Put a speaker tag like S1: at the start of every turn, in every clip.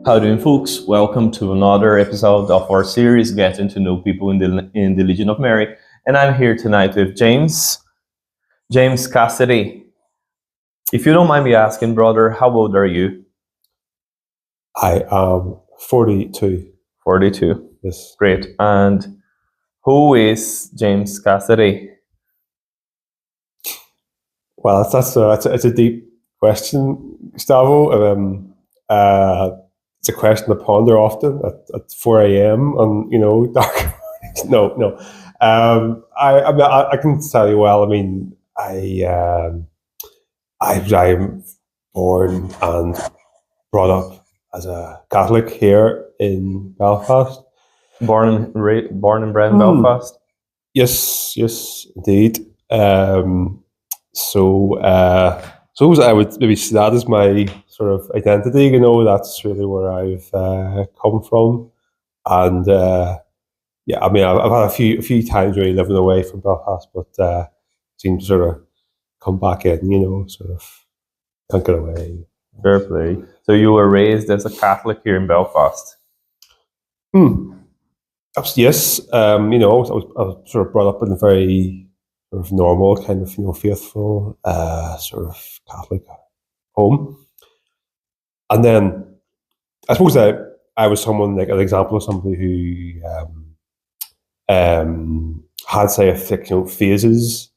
S1: How doing, folks? Welcome to another episode of our series, Getting to Know People in the Legion of Mary. And I'm here tonight with James Cassidy. If you don't mind me asking, brother, how old are you?
S2: I am 42.
S1: 42.
S2: Yes.
S1: Great. And who is James Cassidy?
S2: Well, it's a deep question, Gustavo. It's a question I ponder often at 4 a.m. on dark mornings. No. I can tell you well. I mean, I'm born and brought up as a Catholic here in Belfast.
S1: Born and bred in Belfast?
S2: Yes, indeed. So I would maybe say that is my sort of identity. That's really where I've come from, and yeah, I mean, I've had a few times really living away from Belfast, but seem to sort of come back in. Sort of can't get away.
S1: Fair play. So you were raised as a Catholic here in Belfast?
S2: Yes. I was sort of brought up in a very sort of normal kind of faithful sort of Catholic home, and then I suppose that I was someone like an example of somebody who had say phases,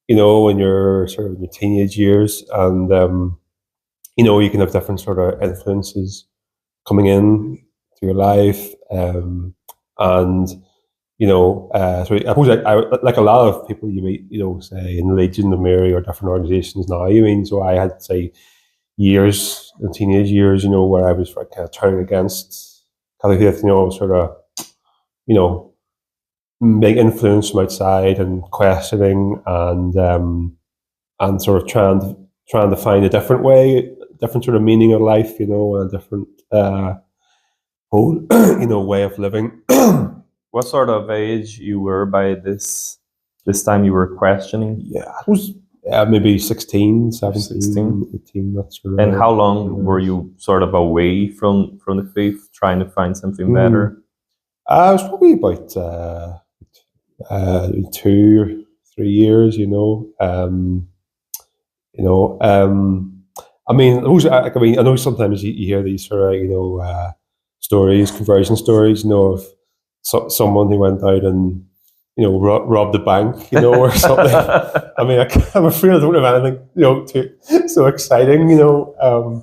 S2: when you're sort of in your teenage years, and you can have different sort of influences coming in to your life, and so I suppose I like a lot of people you meet, say in Legion of Mary or different organisations now. So I had say years in teenage years, where I was kind of turning against Catholic faith, sort of, big influence from outside and questioning and sort of trying to find a different way, different sort of meaning of life, and a different whole way of living.
S1: What sort of age you were by this time you were questioning?
S2: Yeah, I was maybe 16, 17, 18. That's sort of.
S1: And how long were you sort of away from the faith, trying to find something better?
S2: I was probably about 2 or 3 years. I mean, I know sometimes you hear these sort of stories, conversion stories, of someone who went out and robbed the bank, or something. I mean, I'm afraid I don't have anything too so exciting to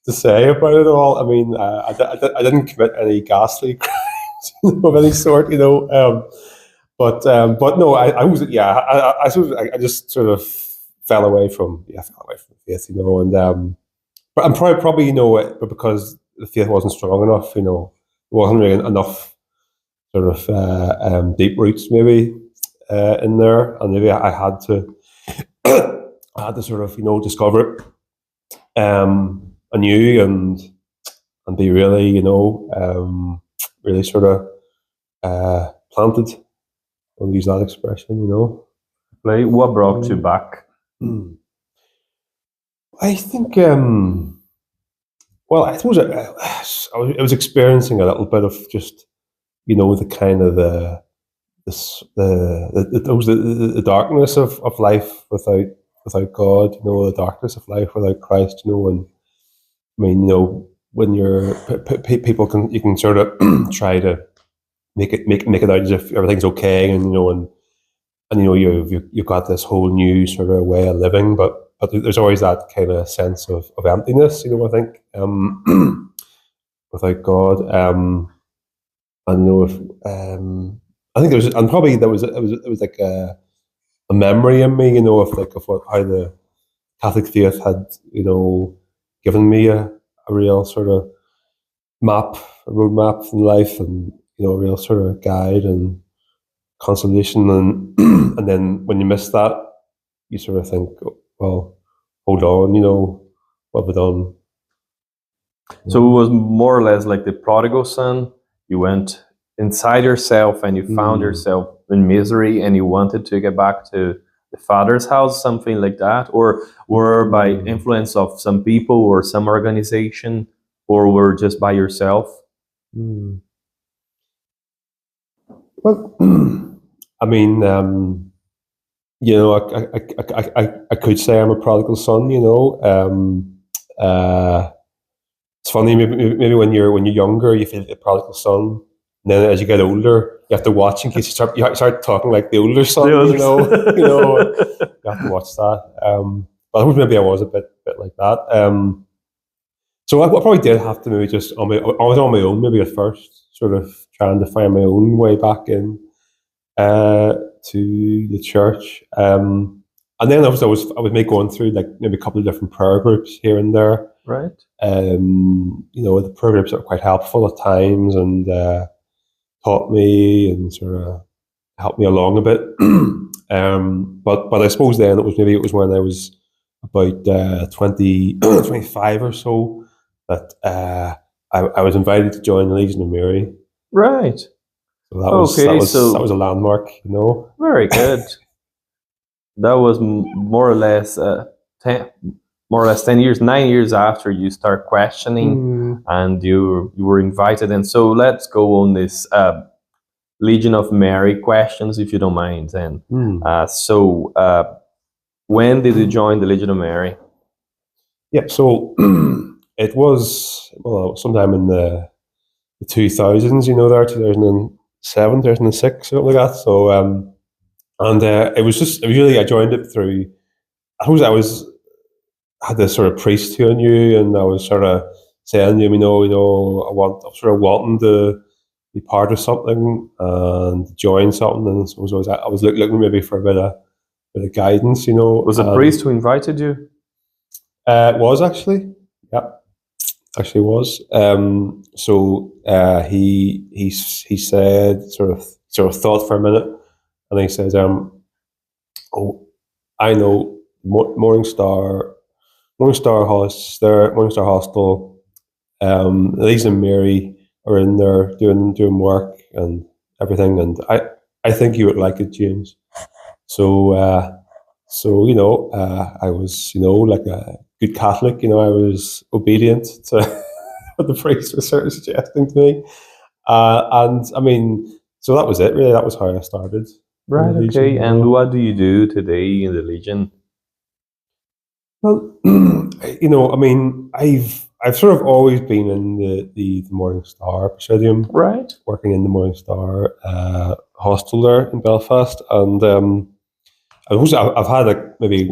S2: say about it all. I mean, I didn't commit any ghastly crimes of any sort, but no, I was I just sort of fell away from faith, and but I'm probably but because the faith wasn't strong enough, it wasn't really enough sort of deep roots maybe in there, and maybe I had to sort of discover it anew and be really really sort of planted. I'll use that expression.
S1: What brought you back?
S2: I think well, I suppose I was experiencing a little bit of just the kind of the darkness of life without God, the darkness of life without Christ, and I mean, when you're you can sort of try to make it out as if everything's okay, and you've got this whole new sort of way of living, but there's always that kind of sense of emptiness, I think, without God. If I think there was like a memory in me, of how the Catholic faith had, given me a real sort of a roadmap in life, and a real sort of guide and consolation, and and then when you miss that, you sort of think, well, hold on, what have I done?
S1: So it was more or less like the prodigal son. You went inside yourself and you found yourself in misery, and you wanted to get back to the Father's house, something like that, or by influence of some people or some organization. or were just by yourself?
S2: Well, I mean, I could say I'm a prodigal son. It's funny. Maybe when you're younger, you feel like a prodigal son. And then as you get older, you have to watch in case you start talking like the older son. You have to watch that. But I think maybe I was a bit like that. So I probably did have to maybe just I was on my own maybe at first, sort of trying to find my own way back in to the church. And then I was maybe going through like maybe a couple of different prayer groups here and there.
S1: Right.
S2: The prayer groups are quite helpful at times and taught me and sort of helped me along a bit. But I suppose then it was when I was about 25 or so that I was invited to join the Legion of Mary.
S1: Right.
S2: So that was a landmark,
S1: Very good. That was more or less 10 years, 9 years after you start questioning, and you were invited. And so let's go on this Legion of Mary questions, if you don't mind. Then, when did you join the Legion of Mary?
S2: Yeah, so it was sometime in the 2000s. There 2007, 2006, something like that. So it was really I joined it through. I suppose had this sort of priest who I knew, and I was sort of saying to him, I'm sort of wanting to be part of something and join something, and so I was looking maybe for a bit of guidance,
S1: Was it a priest who invited you?
S2: It was actually, yeah, actually was. So he said, sort of thought for a minute, and he says, "Oh, I know Morning Star Hostel, Lisa and Mary are in there doing work and everything, and I think you would like it, James." So I was like a good Catholic, I was obedient to what the priest was sort of suggesting to me, and I mean, so that was it. Really, that was how I started.
S1: Right. Okay. And what do you do today in the Legion?
S2: Well, I mean, I've sort of always been in the Morning Star Praesidium,
S1: right?
S2: Working in the Morning Star Hostel there in Belfast, and I've had like maybe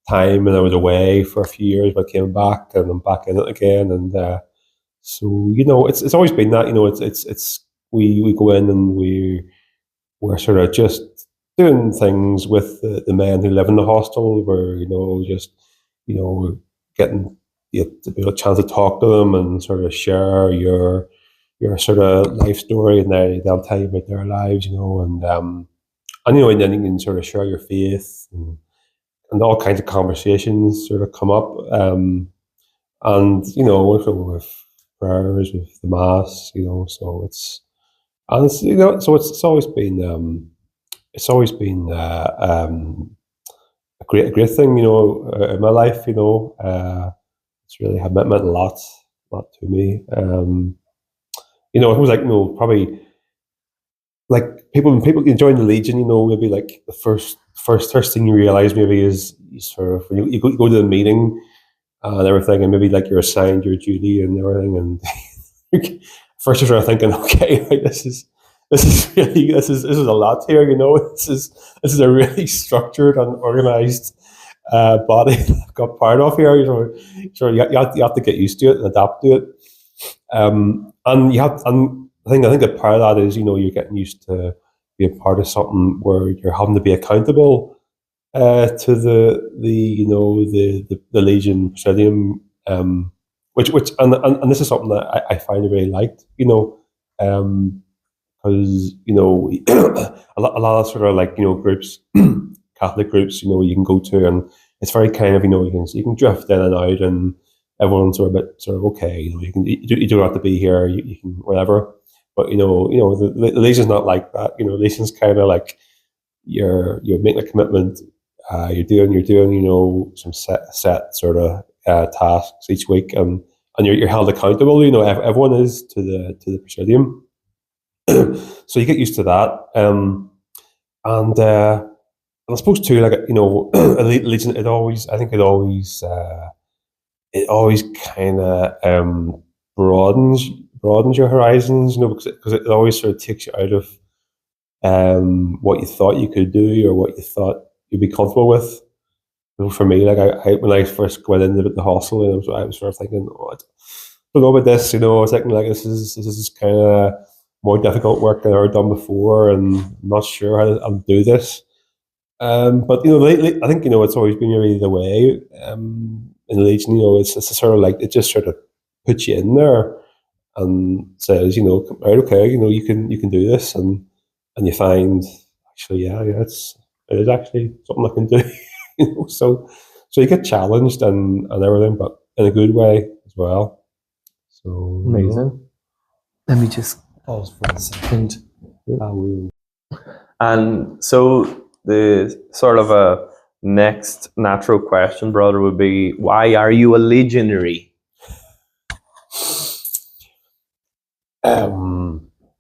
S2: time when I was away for a few years, but I came back and I'm back in it again, and so it's always been that it's we go in and we're sort of just doing things with the men who live in the hostel. We're just getting to be a chance to talk to them and sort of share your sort of life story, and they'll tell you about their lives, and then you can sort of share your faith and all kinds of conversations sort of come up, and with prayers, with the mass, so it's it's always been a great thing, in my life. It's really meant a lot to me. It was like probably like people join the Legion. Maybe like the first thing you realize maybe is you sort of when you go to the meeting and everything, and maybe like you're assigned your duty and everything, and first you're sort of thinking, okay, like this is a lot here. This is a really structured and organized body I've got part of here. So you have to get used to it and adapt to it. And I think that part of that is you're getting used to being part of something where you're having to be accountable to the Legion Praesidium, which and this is something that I find I really liked, because a lot of sort of like groups, Catholic groups, you can go to, and it's very kind of you can drift in and out, and everyone's sort of okay, you don't have to be here, you can whatever. But the Legion's not like that. Legion's kind of like you're making a commitment, you're doing some set sort of tasks each week, and and you're held accountable. Everyone is to the Praesidium, so you get used to that. And I suppose too, like Legion, it always kind of broadens your horizons, because it always sort of takes you out of what you thought you could do or what you thought you'd be comfortable with. For me, like when I first went into the hostel, I was sort of thinking, I don't know about this. I was thinking like this is kind of more difficult work than I've ever done before, and I'm not sure how I'll do this. But lately, I think it's always been really the way in Legion. It's sort of like it just sort of puts you in there and says, right, okay, you can do this, and you find actually, yeah, it is actually something I can do. So you get challenged and everything, but in a good way as well. So
S1: amazing. Let me just pause for a second. And so the sort of a next natural question, brother, would be, why are you a legionary?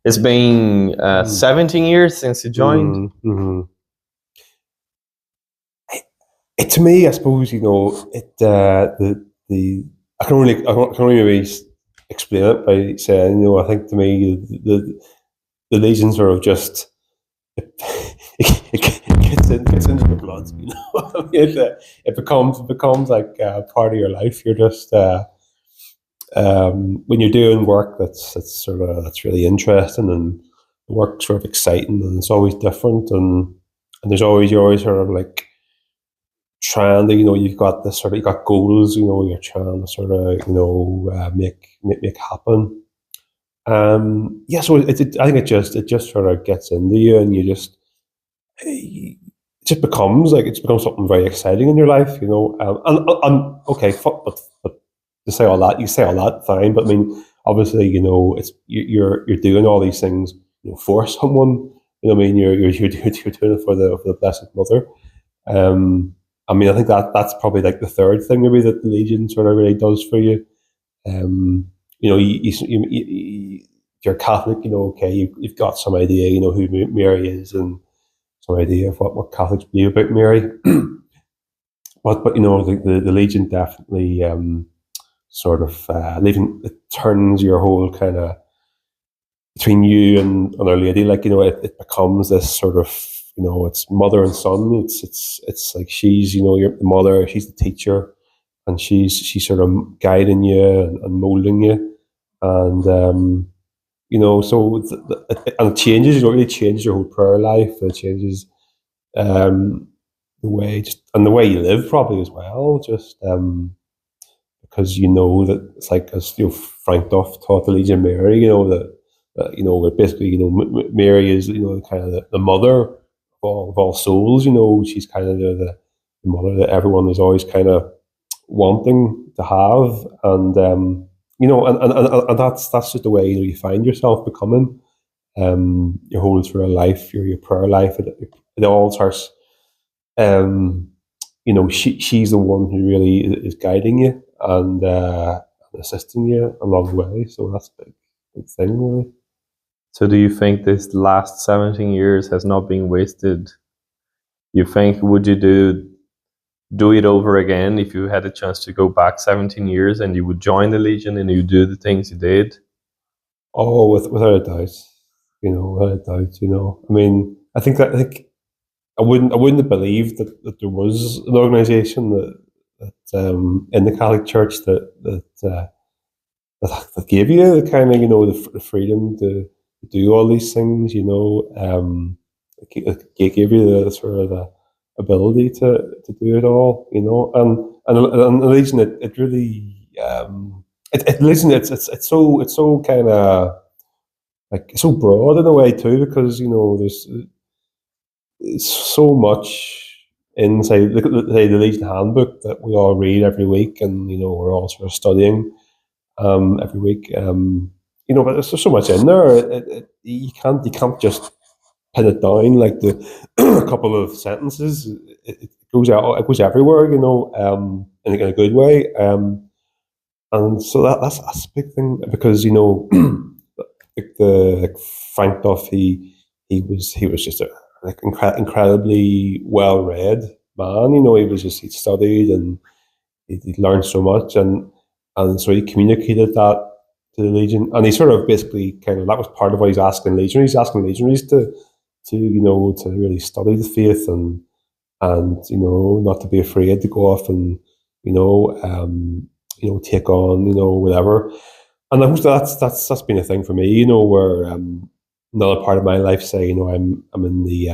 S1: It's been 17 years since you joined.
S2: Mm-hmm. To me, I suppose I can only really explain it by saying, I think to me the legions sort of just it gets into the blood. It becomes like part of your life. You're just when you're doing work that's really interesting, and the work's sort of exciting, and it's always different, and you're always sort of like trying to, you've got goals, you're trying to sort of, make happen. So I think it just sort of gets into you, and it just becomes something very exciting in your life, and okay, but you say all that, fine, but I mean, obviously, it's you're doing all these things, for someone, I mean, you're doing it for the Blessed Mother. I mean, I think that's probably like the third thing maybe that the Legion sort of really does for you. You're Catholic, okay, you've got some idea, who Mary is, and some idea of what Catholics believe about Mary. but the Legion definitely sort of it turns your whole kind of between you and Our Lady, like, it becomes this sort of, it's mother and son. It's like she's, you're the mother, she's the teacher, and she's sort of guiding you and molding you, and so and it changes. It really changes your whole prayer life. It changes the way you live probably as well. Just because that it's like, as Frank Duff taught the Legion Mary, that basically, Mary is, kind of the mother of all souls. She's kind of the mother that everyone is always kind of wanting to have, and and that's just the way you find yourself becoming your whole sort of life, your prayer life. It all starts. She's the one who really is guiding you and assisting you along the way. So that's a big thing, really.
S1: So do you think this last 17 years has not been wasted? You think, would you do it over again if you had a chance to go back 17 years and you would join the Legion and you do the things you did?
S2: Oh, without a doubt. Without a doubt. I mean, I wouldn't have believed that there was an organisation that in the Catholic Church that gave you the kind of the freedom to do all these things. It gave you the sort of the ability to do it all. And the reason it really listen, it's so kind of like so broad in a way too, because there's so much in say the Legion Handbook that we all read every week, and we're all sort of studying every week. But there's so much in there. You can't just pin it down like a couple of sentences. It goes out. It goes everywhere. In a good way. and so that's a big thing because like Frank Duff, he was just a like incredibly well read man. He studied and he learned so much, and so he communicated that to the Legion, and he sort of basically kind of that was part of what he's asking legionaries. He's asking legionaries to really study the faith and not to be afraid to go off and take on whatever. And I suppose that's been a thing for me, where another part of my life, say, I'm in the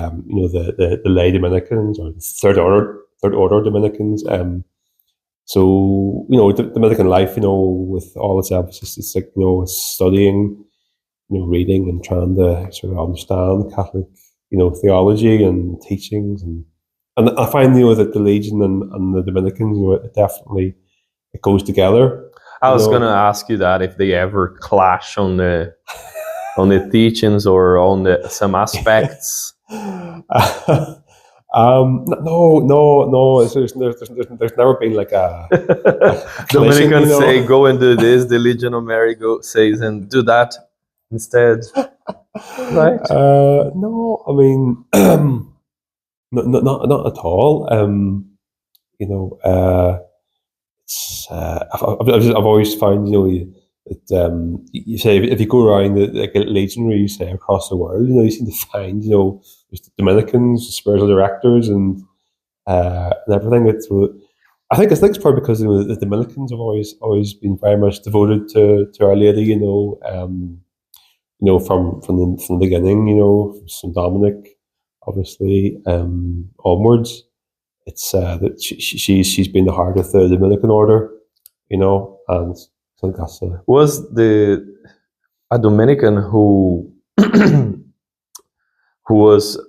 S2: the lay Dominicans or third order Dominicans. So the Dominican life, with all its emphasis, it's like it's studying, reading and trying to sort of understand Catholic, theology and teachings, and I find that the Legion and the Dominicans, it goes together.
S1: I was going to ask you that if they ever clash on the teachings or on some aspects.
S2: No. There's never been like a
S1: Dominicans say go and do this. The Legion of Mary says and do that instead, right?
S2: No, I mean, not at all. I've always found that you say if you go around like legionary, say across the world, you seem to find there's the Dominicans, the spiritual directors, and everything. I think it's probably because the Dominicans have always been very much devoted to Our Lady. From the beginning. St. Dominic, obviously, onwards. It's that she's been the heart of the Dominican order, and I think that's
S1: was a Dominican who was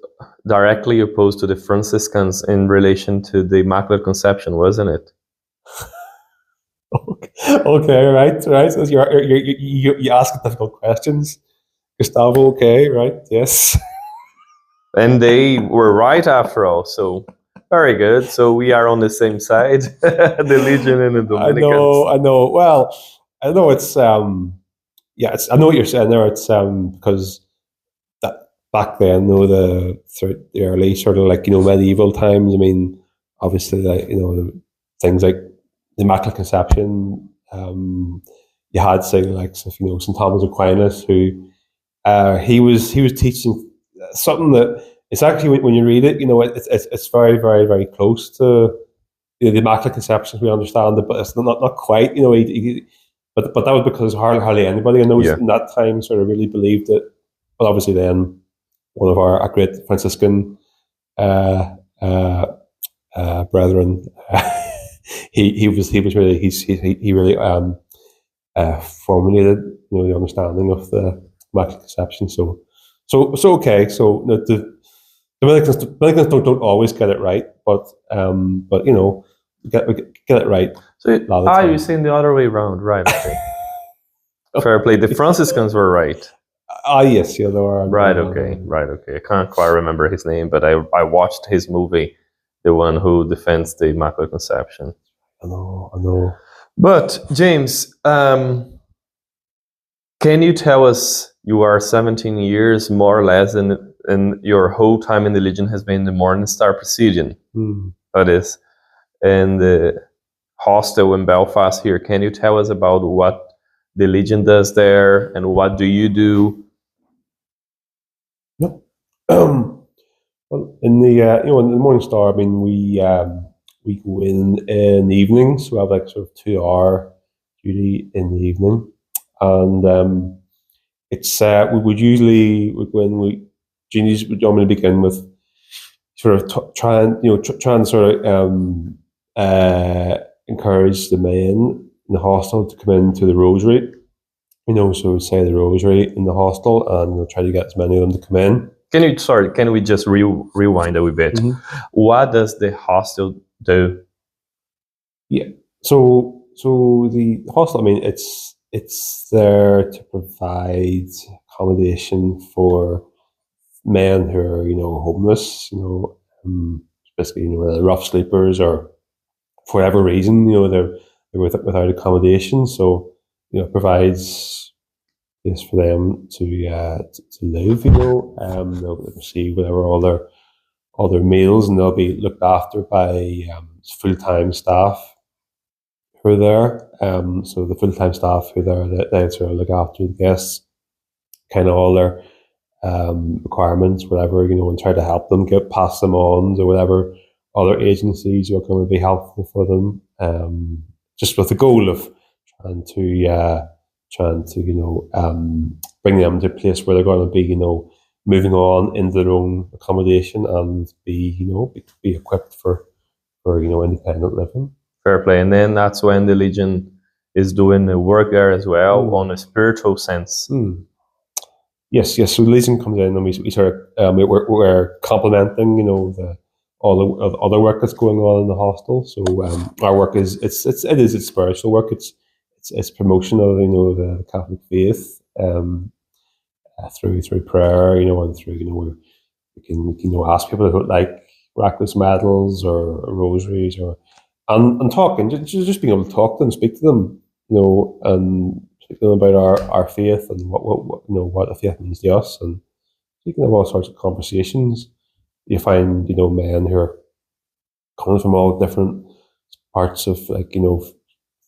S1: directly opposed to the Franciscans in relation to the Immaculate Conception, wasn't it?
S2: Okay, right. So you ask difficult questions, Gustavo. Okay, right, yes.
S1: And they were right after all, so very good. So we are on the same side, the Legion and the Dominicans.
S2: I know. Well, I know it's I know what you're saying there. It's because that back then, the early sort of like medieval times. I mean, obviously, like the things like the Immaculate Conception. You had say like St. Thomas Aquinas, who he was teaching something that it's actually when you read it, it's very, very, very close to the Immaculate Conception as we understand it, but it's not quite. But that was because hardly anybody in that time sort of really believed it. But obviously, then one of our great Franciscan brethren, he really formulated the understanding of the Immaculate Conception. So okay. So the Dominicans don't always get it right, but get it right.
S1: So you're saying the other way around, right? Okay. Fair play. The Franciscans were right.
S2: Yes, yeah, they were.
S1: Right. Okay. I can't quite remember his name, but I watched his movie, the one who defends the Immaculate Conception.
S2: I know.
S1: But James, can you tell us? You are 17 years, more or less, and your whole time in the Legion has been the Morning Star Praesidium. That is, and the hostel in Belfast here. Can you tell us about what the Legion does there, and what do you do?
S2: Yep. Well, in the in the Morning Star, I mean, we go in the evenings. We have like sort of 2-hour duty in the evening, and it's we would usually go in. Genies would normally begin with sort of try and sort of encourage the men in the hostel to come into the rosary. So we say the rosary in the hostel, and we'll try to get as many of them to come in.
S1: Can we just rewind a wee bit? Mm-hmm. What does the hostel do?
S2: Yeah. So the hostel, I mean, it's there to provide accommodation for men who are, homeless, basically, rough sleepers, or for whatever reason, they're without accommodation. So it provides place for them to live. They'll receive whatever all their meals, and they'll be looked after by full-time staff who are there. So the full-time staff who are there, they sort of look after the guests, kind of all their requirements, whatever, and try to help them pass them on to whatever other agencies are going to be helpful for them. Just with the goal of trying to bring them to a place where they're going to be, moving on into their own accommodation and be equipped for independent living.
S1: Fair play. And then that's when the Legion is doing the work there as well on a spiritual sense.
S2: Yes. So the Legion comes in and we sort of we're complementing all the other work that's going on in the hostel. So our work is it's spiritual work. It's promotion of the Catholic faith through prayer, and through we can ask people who like miraculous medals or rosaries and talking, just being able to talk to them, speak to them, and speak to them about our faith and what the faith means to us, and you can have all sorts of conversations. You find men who are coming from all different parts of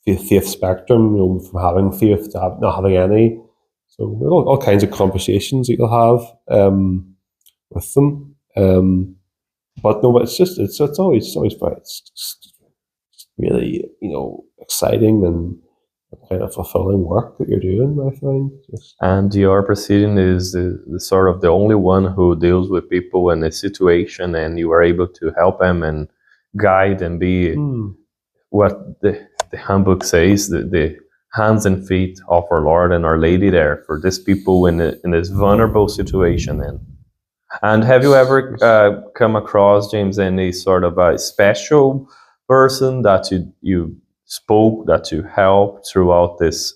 S2: faith spectrum, from having faith to not having any. So all kinds of conversations that you'll have with them. But it's always it's really exciting and kind of fulfilling work that you're doing, I find.
S1: And your Praesidium is the sort of the only one who deals with people in a situation, and you are able to help them and guide and be what the handbook says, the hands and feet of our Lord and Our Lady there for these people in this vulnerable situation. And have you ever come across, James, any sort of a special person that you spoke, that you helped throughout this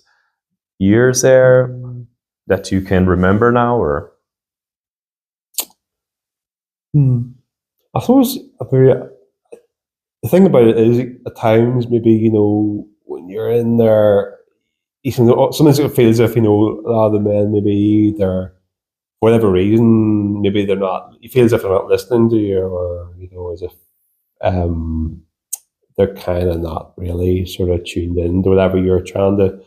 S1: years there, that you can remember now? Or
S2: I suppose the thing about it is, at times, maybe when you're in there, sometimes it feels as if a lot of the men, maybe they're, for whatever reason, maybe they're not. You feel as if they're not listening to you, or as if they're kind of not really sort of tuned in to whatever you're trying to,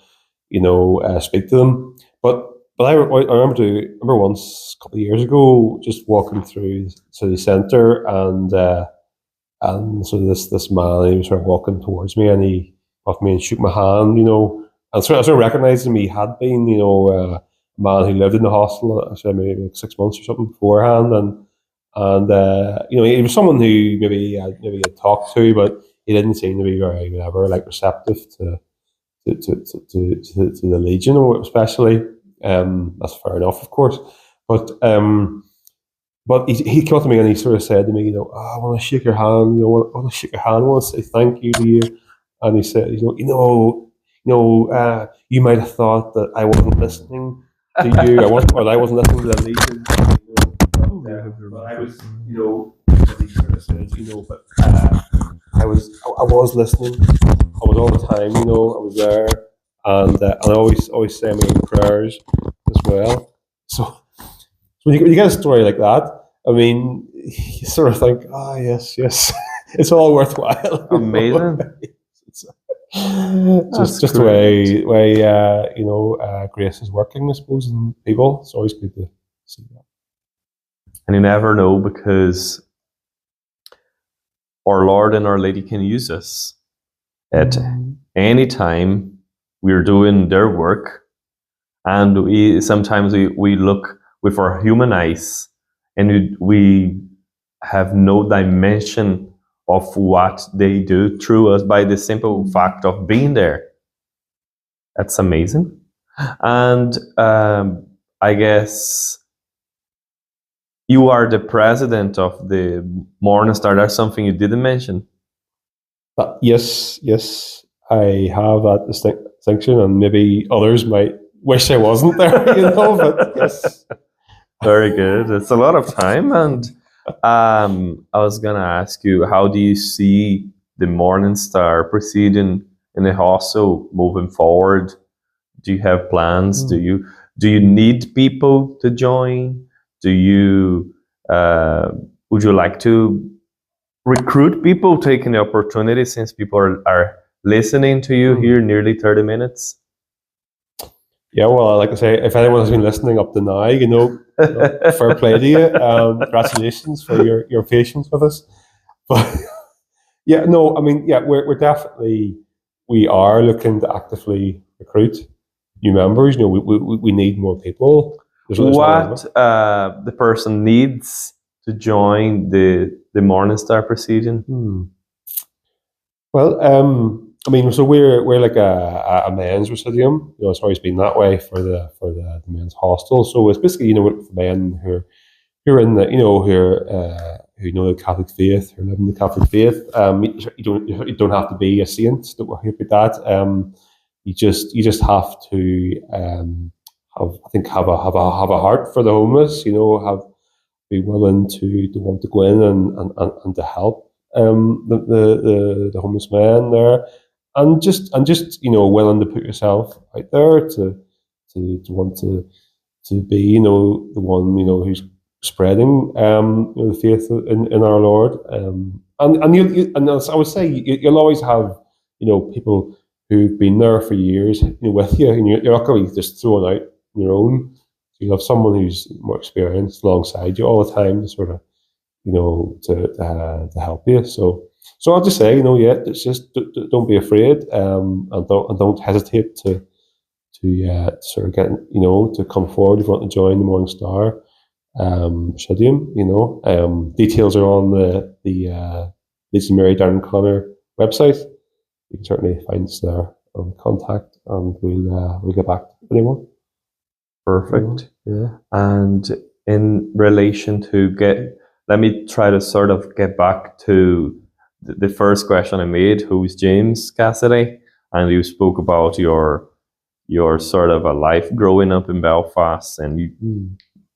S2: speak to them. But I remember once a couple of years ago, just walking through city centre, and so this man, he was sort of walking towards me, and he off me and shook my hand, and so I sort of recognised him. He had been, a man who lived in the hostel, I said maybe like 6 months or something beforehand, and he was someone who maybe I had talked to, but he didn't seem to be very receptive to the Legion, especially. That's fair enough, of course, but he came up to me and he sort of said to me, I want to shake your hand, I want to shake your hand, I want to say thank you to you. And he said, you might have thought that I wasn't listening to you, I wasn't listening to the Legion. But I was, he sort of said, but I was listening. I was all the time, I was there, and I always say my own prayers as well. So when you get a story like that, I mean, you sort of think, yes, it's all worthwhile.
S1: Amazing.
S2: Just the way grace is working, I suppose, in people. It's always good to see that.
S1: And you never know, because our Lord and Our Lady can use us at any time we're doing their work, and sometimes we look with our human eyes, and we have no dimension of what they do through us by the simple fact of being there. That's amazing. And I guess you are the president of the Morning Star. That's something you didn't mention.
S2: Yes, I have that distinction, and maybe others might wish I wasn't there, but yes.
S1: Very good. It's a lot of time, and I was gonna ask you, how do you see the Morning Star Praesidium in the hostel moving forward? Do you have plans? Do you need people to join? Do you would you like to recruit people, taking the opportunity, since people are listening to you here nearly 30 minutes?
S2: Yeah, well, like I say, if anyone has been listening up to now, fair play to you. Congratulations for your patience with us. But yeah, no, I mean, yeah, we're definitely, we are looking to actively recruit new members. We need more people. There's
S1: What the person needs to join the Morning Star Praesidium?
S2: Well, I mean, so we're like a men's Praesidium. It's always been that way for the men's hostel. So it's basically for men who are in the who know the Catholic faith, who live in the Catholic faith. You don't have to be a saint. Don't worry about that. You just have to have a heart for the homeless. Be willing to want to go in and to help the homeless man there, and just willing to put yourself out there to want to be the one who's spreading the faith in our Lord, and as I would say, you'll always have people who've been there for years with you, and you're not going to be just thrown out on your own. So you'll have someone who's more experienced alongside you all the time to sort of to help you. So I'll just say it's just don't be afraid, and don't hesitate to sort of get to come forward if you want to join the Morning Star Praesidium. Details are on the legionary Darren Connor website. You can certainly find us there on contact, and we'll get back to anyone.
S1: Perfect. Yeah. And in relation to let me try to sort of get back to the first question I made. Who's James Cassidy? And you spoke about your sort of a life growing up in Belfast, and you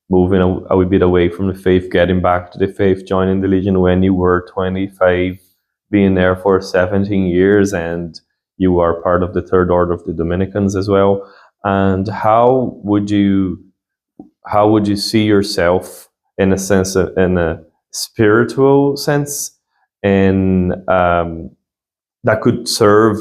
S1: moving a wee bit away from the faith, getting back to the faith, joining the Legion when you were 25, being there for 17 years, and you are part of the Third Order of the Dominicans as well. And how would you see yourself in a spiritual sense, and that could serve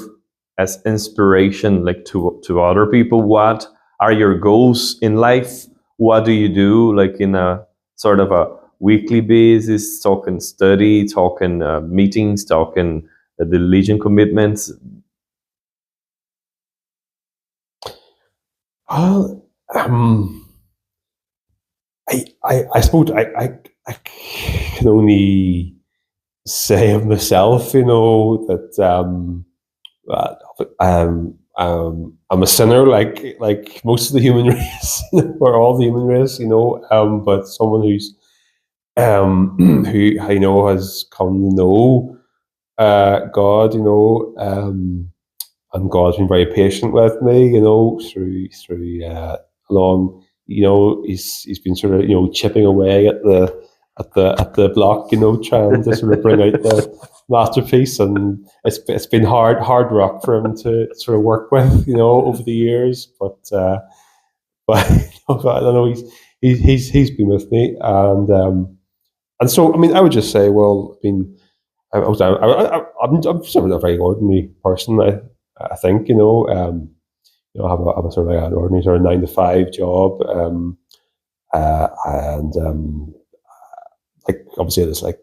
S1: as inspiration, like to other people? What are your goals in life? What do you do, like in a sort of a weekly basis, talking study, talking meetings, talking the Legion commitments?
S2: Well, I suppose I can only say of myself, that I'm a sinner, like most of the human race, or all the human race, but someone who's who has come to know God, and God's been very patient with me, through along. He's been sort of chipping away at the block, trying to sort of bring out the masterpiece, and it's been hard rock for him to sort of work with, over the years. But I don't know, he's been with me, and so I mean, I would just say, well, I mean, I'm sort of a very ordinary person. I think I have a sort of like an ordinary sort of 9-to-5 job, and like obviously there's like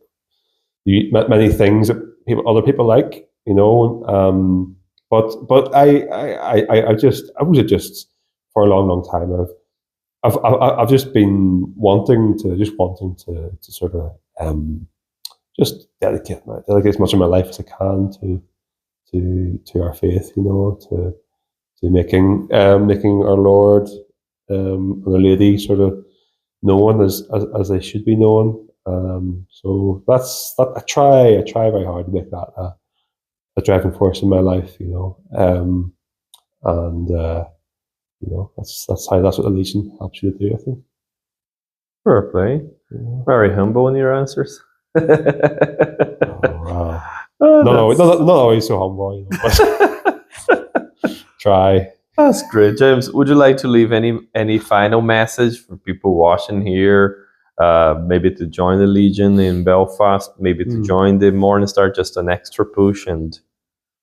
S2: many things that other people like, but I was just for a long time I've just been wanting to sort of just dedicate as much of my life as I can to our faith, to making our Lord and Our Lady sort of known as they should be known. So that's that. I try very hard to make that a driving force in my life, and that's what the Legion helps you to do, I think.
S1: Fair play. Yeah. Very humble in your answers.
S2: Oh, wow. Not always so humble, but try.
S1: That's great, James. Would you like to leave any final message for people watching here? Maybe to join the Legion in Belfast, maybe to join the Morning Star, just an extra push, and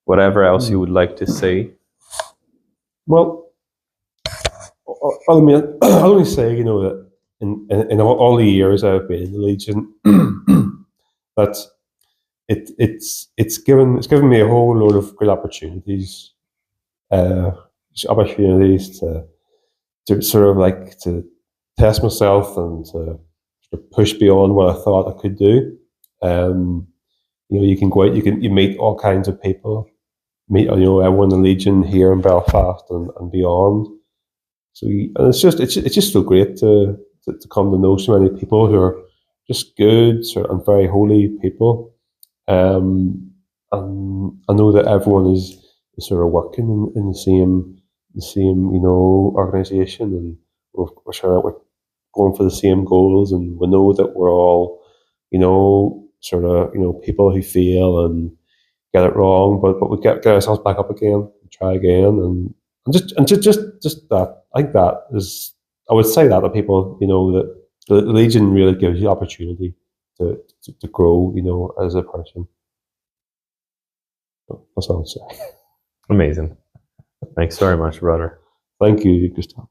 S1: whatever else you would like to say.
S2: Well, I mean, I'll only say, you know, that in all the years I've been in the Legion, that it's given me a whole load of great opportunities, opportunities to sort of like to test myself and to sort of push beyond what I thought I could do. You know, you can go out, you meet all kinds of people, meet, you know, everyone in the Legion here in Belfast and beyond. So and it's just so great to come to know so many people who are just good and very holy people. And I know that everyone is sort of working in the same you know organization, and we're sure that we're going for the same goals, and we know that we're all, you know, sort of, you know, people who fail and get it wrong, but we get ourselves back up again, try again, and just that. I think that is, I would say that to people, you know, that the Legion really gives you opportunity to grow, you know, as a person. That's all I'd say.
S1: Amazing. Thanks very much, brother.
S2: Thank you, Gustav.